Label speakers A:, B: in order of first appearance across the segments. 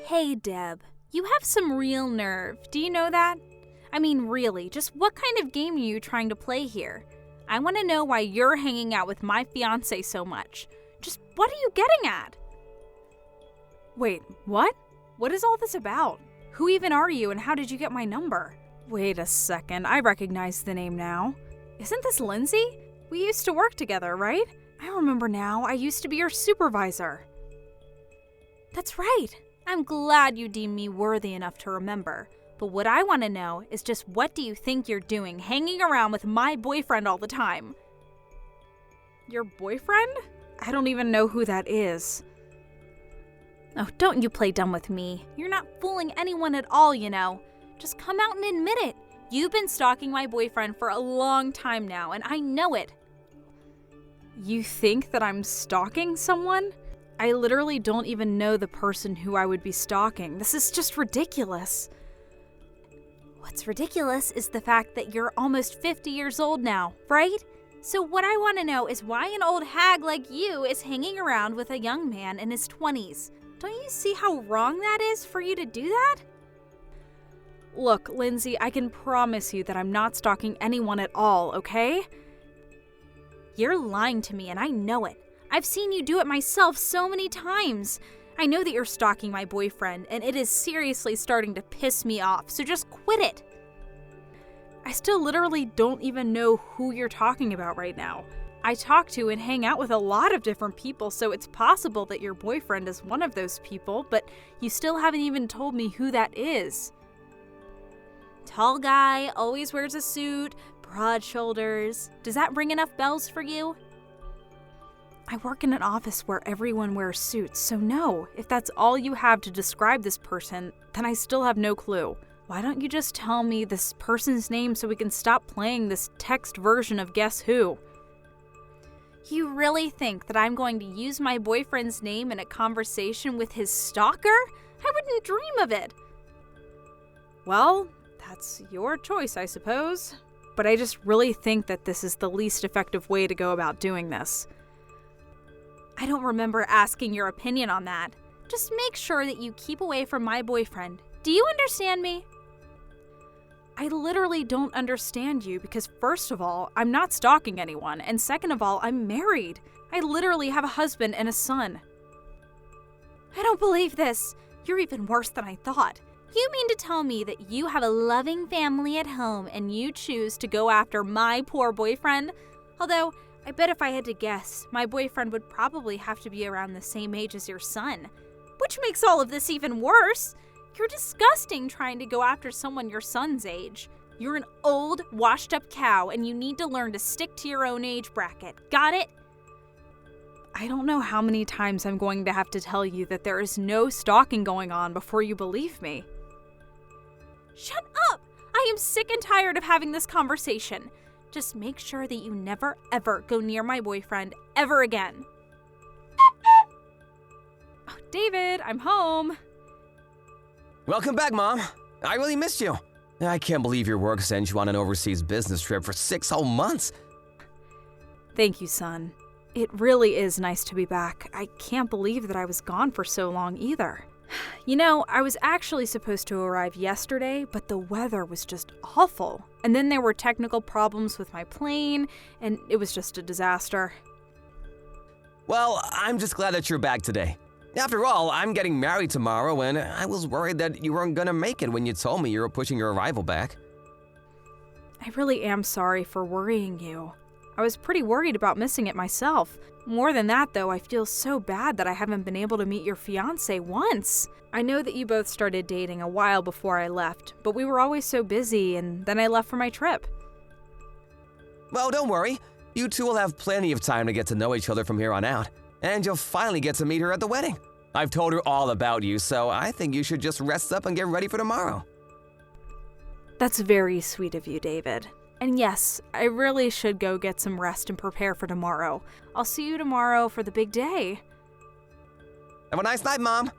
A: Hey, Deb, you have some real nerve. Do you know that? I mean, really, just what kind of game are you trying to play here? I want to know why you're hanging out with my fiance so much. Just what are you getting at? Wait, what? What is all this about? Who even are you and how did you get my number? Wait a second, I recognize the name now. Isn't this Lindsay? We used to work together, right? I remember now, I used to be your supervisor. That's right. I'm glad you deem me worthy enough to remember. But what I want to know is just what do you think you're doing hanging around with my boyfriend all the time? Your boyfriend? I don't even know who that is. Oh, don't you play dumb with me. You're not fooling anyone at all, you know. Just come out and admit it. You've been stalking my boyfriend for a long time now, and I know it. You think that I'm stalking someone? I literally don't even know the person who I would be stalking. This is just ridiculous. What's ridiculous is the fact that you're almost 50 years old now, right? So what I want to know is why an old hag like you is hanging around with a young man in his 20s. Don't you see how wrong that is for you to do that? Look, Lindsay, I can promise you that I'm not stalking anyone at all, okay? You're lying to me and I know it. I've seen you do it myself so many times. I know that you're stalking my boyfriend, and it is seriously starting to piss me off, so just quit it. I still literally don't even know who you're talking about right now. I talk to and hang out with a lot of different people, so it's possible that your boyfriend is one of those people, but you still haven't even told me who that is. Tall guy, always wears a suit, broad shoulders. Does that ring enough bells for you? I work in an office where everyone wears suits, so no, if that's all you have to describe this person, then I still have no clue. Why don't you just tell me this person's name so we can stop playing this text version of Guess Who? You really think that I'm going to use my boyfriend's name in a conversation with his stalker? I wouldn't dream of it. Well, that's your choice, I suppose. But I just really think that this is the least effective way to go about doing this. I don't remember asking your opinion on that. Just make sure that you keep away from my boyfriend. Do you understand me? I literally don't understand you because first of all, I'm not stalking anyone, and second of all, I'm married. I literally have a husband and a son. I don't believe this. You're even worse than I thought. You mean to tell me that you have a loving family at home and you choose to go after my poor boyfriend? Although, I bet if I had to guess, my boyfriend would probably have to be around the same age as your son. Which makes all of this even worse. You're disgusting trying to go after someone your son's age. You're an old, washed-up cow, and you need to learn to stick to your own age bracket. Got it? I don't know how many times I'm going to have to tell you that there is no stalking going on before you believe me. Shut up! I am sick and tired of having this conversation. Just make sure that you never, ever go near my boyfriend ever again. Oh, David, I'm home.
B: Welcome back, Mom. I really missed you. I can't believe your work sent you on an overseas business trip for 6 whole months.
A: Thank you, son. It really is nice to be back. I can't believe that I was gone for so long either. You know, I was actually supposed to arrive yesterday, but the weather was just awful. And then there were technical problems with my plane, and it was just a disaster.
B: Well, I'm just glad that you're back today. After all, I'm getting married tomorrow, and I was worried that you weren't gonna make it when you told me you were pushing your arrival back.
A: I really am sorry for worrying you. I was pretty worried about missing it myself. More than that, though, I feel so bad that I haven't been able to meet your fiance once. I know that you both started dating a while before I left, but we were always so busy, and then I left for my trip.
B: Well, don't worry. You two will have plenty of time to get to know each other from here on out, and you'll finally get to meet her at the wedding. I've told her all about you, so I think you should just rest up and get ready for tomorrow.
A: That's very sweet of you, David. And yes, I really should go get some rest and prepare for tomorrow. I'll see you tomorrow for the big day.
B: Have a nice night, Mom.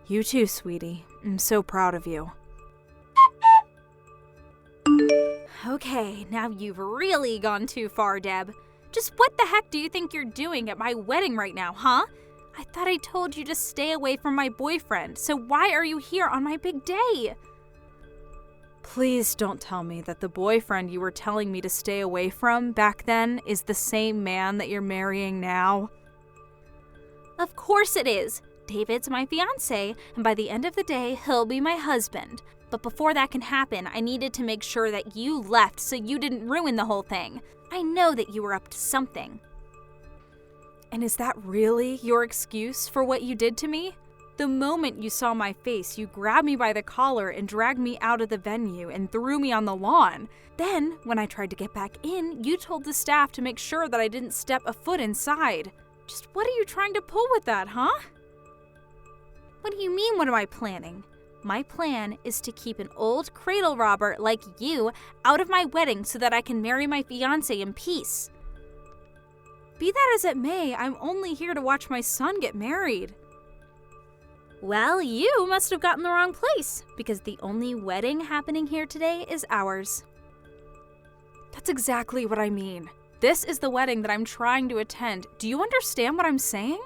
A: You too, sweetie. I'm so proud of you. Okay, now you've really gone too far, Deb. Just what the heck do you think you're doing at my wedding right now, huh? I thought I told you to stay away from my boyfriend, so why are you here on my big day?
C: Please don't tell me that the boyfriend you were telling me to stay away from back then is the same man that you're marrying now.
A: Of course it is. David's my fiance, and by the end of the day, he'll be my husband. But before that can happen, I needed to make sure that you left so you didn't ruin the whole thing. I know that you were up to something.
C: And is that really your excuse for what you did to me? The moment you saw my face, you grabbed me by the collar and dragged me out of the venue and threw me on the lawn. Then, when I tried to get back in, you told the staff to make sure that I didn't step a foot inside. Just what are you trying to pull with that, huh?
A: What do you mean, what am I planning? My plan is to keep an old cradle robber like you out of my wedding so that I can marry my fiancé in peace.
C: Be that as it may, I'm only here to watch my son get married.
A: Well, you must have gotten the wrong place, because the only wedding happening here today is ours.
C: That's exactly what I mean. This is the wedding that I'm trying to attend. Do you understand what I'm saying?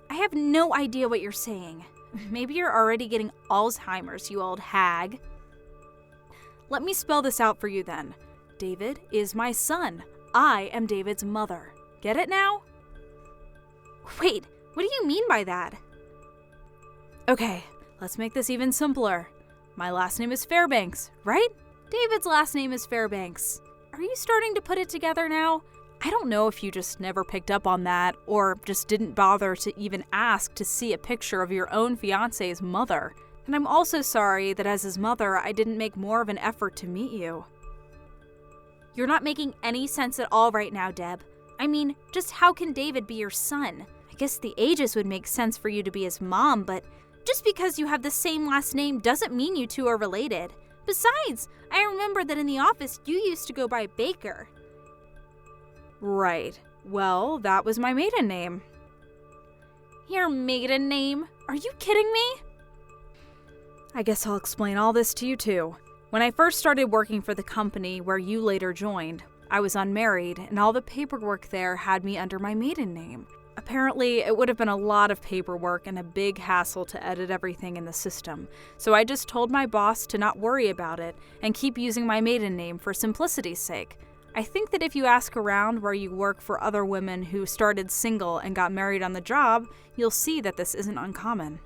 A: I have no idea what you're saying. Maybe you're already getting Alzheimer's, you old hag.
C: Let me spell this out for you then. David is my son. I am David's mother. Get it now?
A: Wait, what do you mean by that?
C: Okay, let's make this even simpler. My last name is Fairbanks, right? David's last name is Fairbanks. Are you starting to put it together now? I don't know if you just never picked up on that or just didn't bother to even ask to see a picture of your own fiance's mother. And I'm also sorry that as his mother, I didn't make more of an effort to meet you.
A: You're not making any sense at all right now, Deb. I mean, just how can David be your son? I guess the ages would make sense for you to be his mom, but just because you have the same last name doesn't mean you two are related. Besides, I remember that in the office you used to go by Baker.
C: Right. Well, that was my maiden name.
A: Your maiden name? Are you kidding me?
C: I guess I'll explain all this to you too. When I first started working for the company where you later joined, I was unmarried and all the paperwork there had me under my maiden name. Apparently, it would have been a lot of paperwork and a big hassle to edit everything in the system, so I just told my boss to not worry about it and keep using my maiden name for simplicity's sake. I think that if you ask around where you work for other women who started single and got married on the job, you'll see that this isn't uncommon.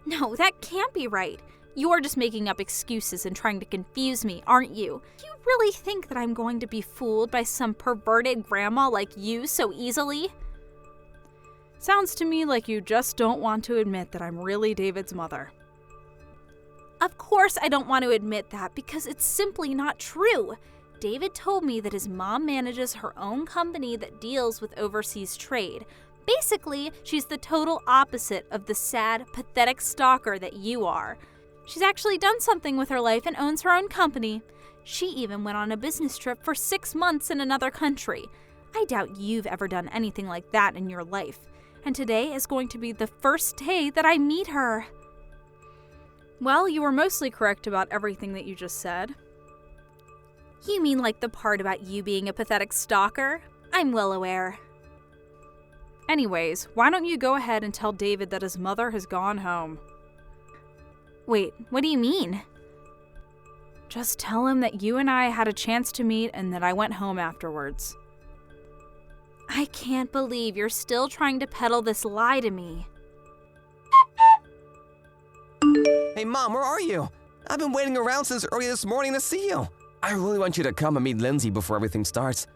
A: No, that can't be right. You're just making up excuses and trying to confuse me, aren't you? You really think that I'm going to be fooled by some perverted grandma like you so easily?
C: Sounds to me like you just don't want to admit that I'm really David's mother.
A: Of course I don't want to admit that because it's simply not true. David told me that his mom manages her own company that deals with overseas trade. Basically, she's the total opposite of the sad, pathetic stalker that you are. She's actually done something with her life and owns her own company. She even went on a business trip for 6 months in another country. I doubt you've ever done anything like that in your life. And today is going to be the first day that I meet her.
C: Well, you were mostly correct about everything that you just said.
A: You mean like the part about you being a pathetic stalker? I'm well aware.
C: Anyways, why don't you go ahead and tell David that his mother has gone home?
A: Wait, what do you mean?
C: Just tell him that you and I had a chance to meet and that I went home afterwards.
A: I can't believe you're still trying to peddle this lie to me.
B: Hey, Mom, where are you? I've been waiting around since early this morning to see you. I really want you to come and meet Lindsay before everything starts.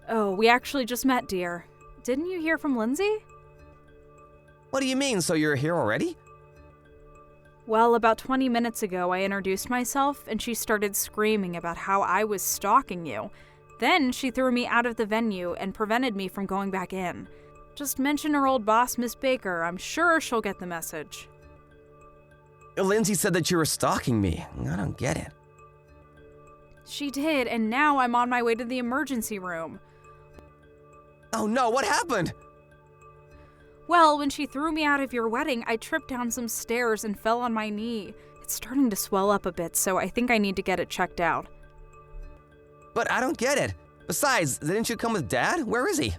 C: Oh, we actually just met, dear. Didn't you hear from Lindsay?
B: What do you mean, so you're here already?
C: Well, about 20 minutes ago, I introduced myself, and she started screaming about how I was stalking you. Then she threw me out of the venue and prevented me from going back in. Just mention her old boss, Miss Baker. I'm sure she'll get the message.
B: Lindsay said that you were stalking me. I don't get it.
C: She did, and now I'm on my way to the emergency room.
B: Oh no, what happened?
C: Well, when she threw me out of your wedding, I tripped down some stairs and fell on my knee. It's starting to swell up a bit, so I think I need to get it checked out.
B: But I don't get it. Besides, didn't you come with Dad? Where is he?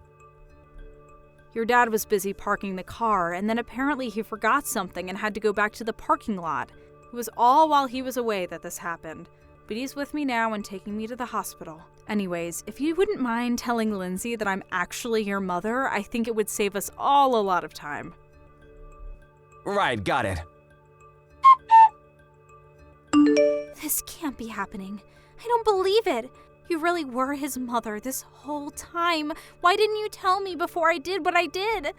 C: Your dad was busy parking the car, and then apparently he forgot something and had to go back to the parking lot. It was all while he was away that this happened. But he's with me now and taking me to the hospital. Anyways, if you wouldn't mind telling Lindsay that I'm actually your mother, I think it would save us all a lot of time.
B: Right, got it.
A: This can't be happening. I don't believe it. You really were his mother this whole time. Why didn't you tell me before I did what I did?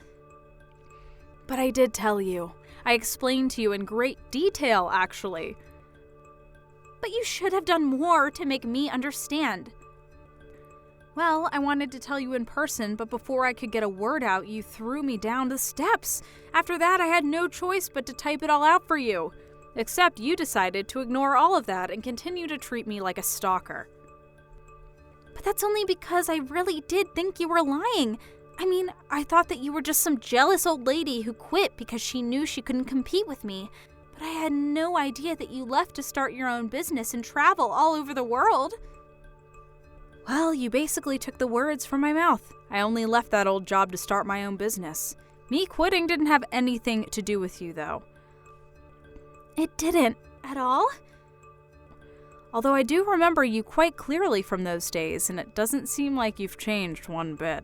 C: But I did tell you. I explained to you in great detail, actually.
A: But you should have done more to make me understand.
C: Well, I wanted to tell you in person, but before I could get a word out, you threw me down the steps. After that, I had no choice but to type it all out for you. Except you decided to ignore all of that and continue to treat me like a stalker.
A: But that's only because I really did think you were lying. I mean, I thought that you were just some jealous old lady who quit because she knew she couldn't compete with me. But I had no idea that you left to start your own business and travel all over the world.
C: Well, you basically took the words from my mouth. I only left that old job to start my own business. Me quitting didn't have anything to do with you, though.
A: It didn't at all?
C: Although I do remember you quite clearly from those days, and it doesn't seem like you've changed one bit.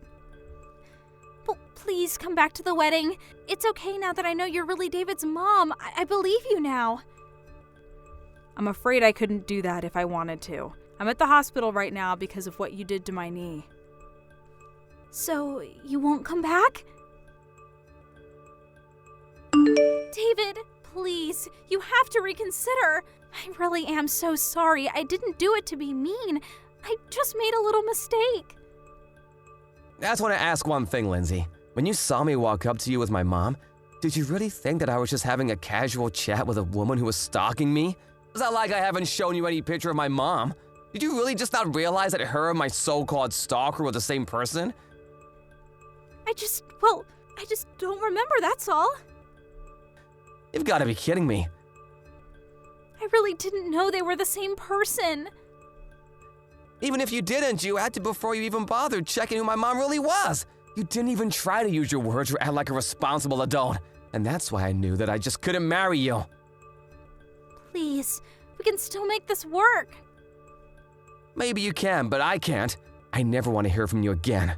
A: Well, please come back to the wedding. It's okay now that I know you're really David's mom. I believe you now.
C: I'm afraid I couldn't do that if I wanted to. I'm at the hospital right now because of what you did to my knee.
A: So, you won't come back? David, please, you have to reconsider. I really am so sorry. I didn't do it to be mean. I just made a little mistake.
B: I just want to ask one thing, Lindsay. When you saw me walk up to you with my mom, did you really think that I was just having a casual chat with a woman who was stalking me? It's not like I haven't shown you any picture of my mom. Did you really just not realize that her and my so-called stalker were the same person?
A: I just don't remember, that's all.
B: You've got to be kidding me.
A: I really didn't know they were the same person.
B: Even if you didn't, you acted before you even bothered checking who my mom really was. You didn't even try to use your words or act like a responsible adult. And that's why I knew that I just couldn't marry you.
A: Please, we can still make this work.
B: Maybe you can, but I can't. I never want to hear from you again.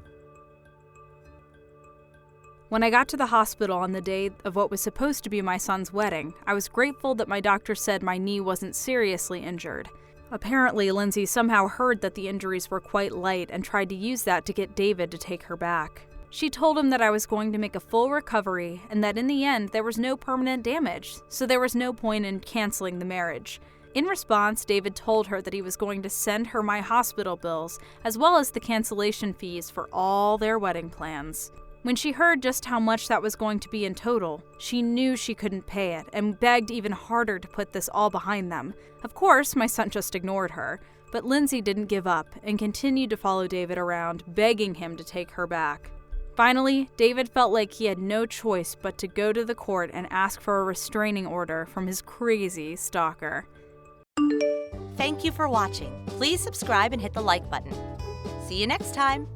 C: When I got to the hospital on the day of what was supposed to be my son's wedding, I was grateful that my doctor said my knee wasn't seriously injured. Apparently, Lindsay somehow heard that the injuries were quite light and tried to use that to get David to take her back. She told him that I was going to make a full recovery and that in the end there was no permanent damage, so there was no point in canceling the marriage. In response, David told her that he was going to send her my hospital bills, as well as the cancellation fees for all their wedding plans. When she heard just how much that was going to be in total, she knew she couldn't pay it and begged even harder to put this all behind them. Of course, my son just ignored her, but Lindsay didn't give up and continued to follow David around, begging him to take her back. Finally, David felt like he had no choice but to go to the court and ask for a restraining order from his crazy stalker.
D: Thank you for watching. Please subscribe and hit the like button. See you next time.